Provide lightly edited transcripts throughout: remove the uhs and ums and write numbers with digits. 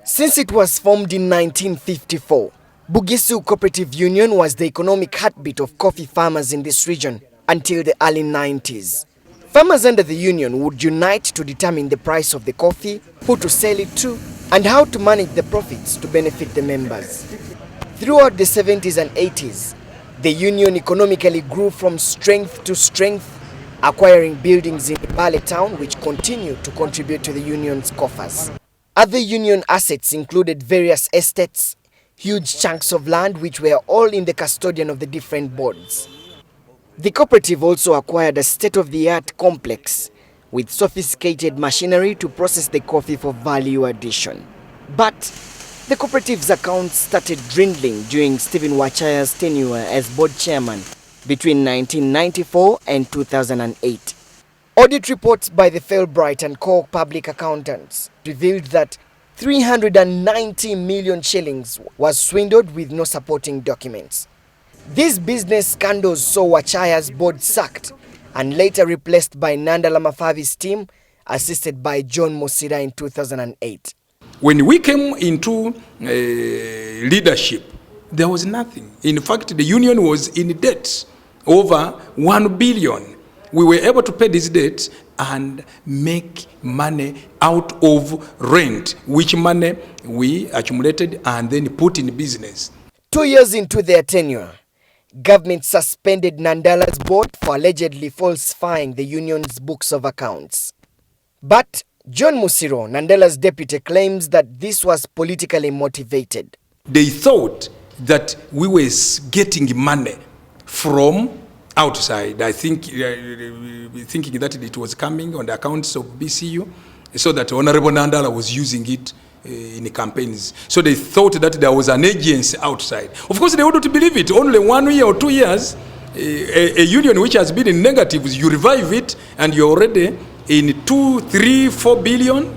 Since it was formed in 1954, Bugisu Co-operative Union was the economic heartbeat of coffee farmers in this region until the early 90s. Farmers under the union would unite to determine the price of the coffee, who to sell it to, and how to manage the profits to benefit the members. Throughout the 70s and 80s, the union economically grew from strength to strength, acquiring buildings in Mbale town which continue to contribute to the union's coffers. Other union assets included various estates, huge chunks of land which were all in the custodian of the different boards. The cooperative also acquired a state-of-the-art complex with sophisticated machinery to process the coffee for value addition. But the cooperative's accounts started dwindling during Stephen Wachaya's tenure as board chairman between 1994 and 2008. Audit reports by the Fulbright and Co public accountants revealed that 390 million shillings was swindled with no supporting documents. These business scandals saw Wachaya's board sacked and later replaced by Nandala Mafavi's team, assisted by John Musira in 2008. When we came into leadership, there was nothing. In fact, the union was in debt over 1 billion. We were able to pay this debt and make money out of rent, which money we accumulated and then put in business. 2 years into their tenure, government suspended Nandala's board for allegedly falsifying the union's books of accounts. But John Musiro, Nandala's deputy, claims that this was politically motivated. They thought that we were getting money from outside. I think thinking that it was coming on the accounts of BCU, so that Honorable Nandala was using it in the campaigns. So they thought that there was an agency outside. Of course, they wouldn't believe it. Only 1 year or 2 years, a union which has been in negatives, you revive it and you're already in 2, 3, 4 billion.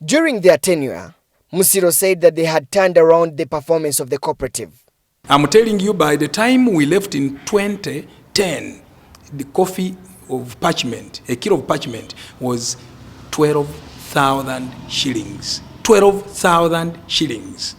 During their tenure, Musiro said that they had turned around the performance of the cooperative. I'm telling you, by the time we left in 2010, the coffee of parchment, a kilo of parchment, was 12,000 shillings. 12,000 shillings.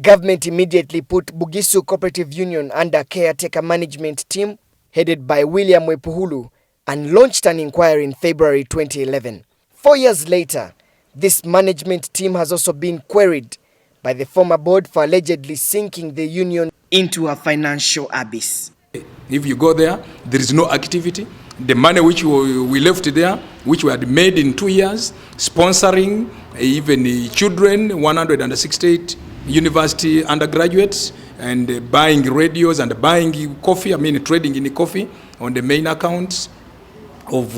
Government immediately put Bugisu Co-operative Union under caretaker management team headed by William Wepuhulu and launched an inquiry in February 2011. 4 years later, this management team has also been queried by the former board for allegedly sinking the union into a financial abyss. If you go there, there is no activity. The money which we left there, which we had made in 2 years, sponsoring even children, 168 university undergraduates, and buying radios and buying coffee, trading in coffee on the main accounts of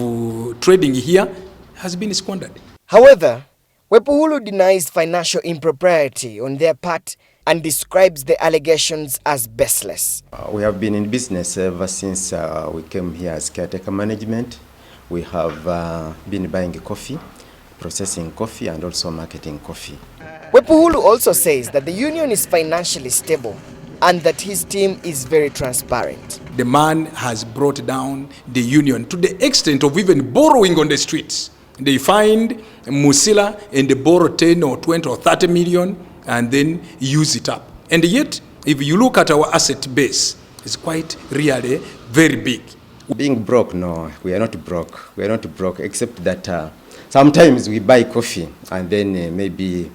trading here, has been squandered. However, Wepuhulu denies financial impropriety on their part and describes the allegations as baseless. We have been in business ever since we came here as caretaker management. We have been buying coffee, processing coffee, and also marketing coffee. Wepuhulu also says that the union is financially stable and that his team is very transparent. The man has brought down the union to the extent of even borrowing on the streets. They find Musila and they borrow 10 or 20 or 30 million and then use it up. And yet, if you look at our asset base, it's quite really very big. Being broke, no, we are not broke. We are not broke, except that sometimes we buy coffee and then maybe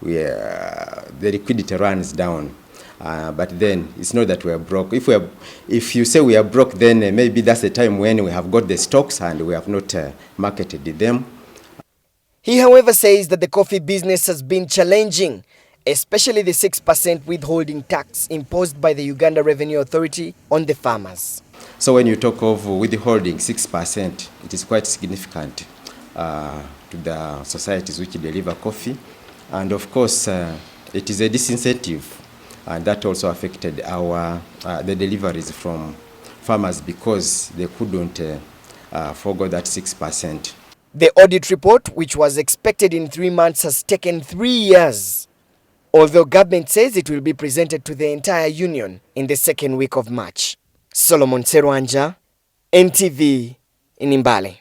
the liquidity runs down. But then it's not that we are broke. If you say we are broke, then maybe that's the time when we have got the stocks and we have not marketed them. He, however, says that the coffee business has been challenging, especially the 6% withholding tax imposed by the Uganda Revenue Authority on the farmers. So when you talk of withholding 6%, it is quite significant to the societies which deliver coffee. And of course, it is a disincentive. And that also affected the deliveries from farmers because they couldn't forgo that 6%. The audit report, which was expected in 3 months, has taken 3 years, although government says it will be presented to the entire union in the second week of March. Solomon Serwanja, NTV in Mbale.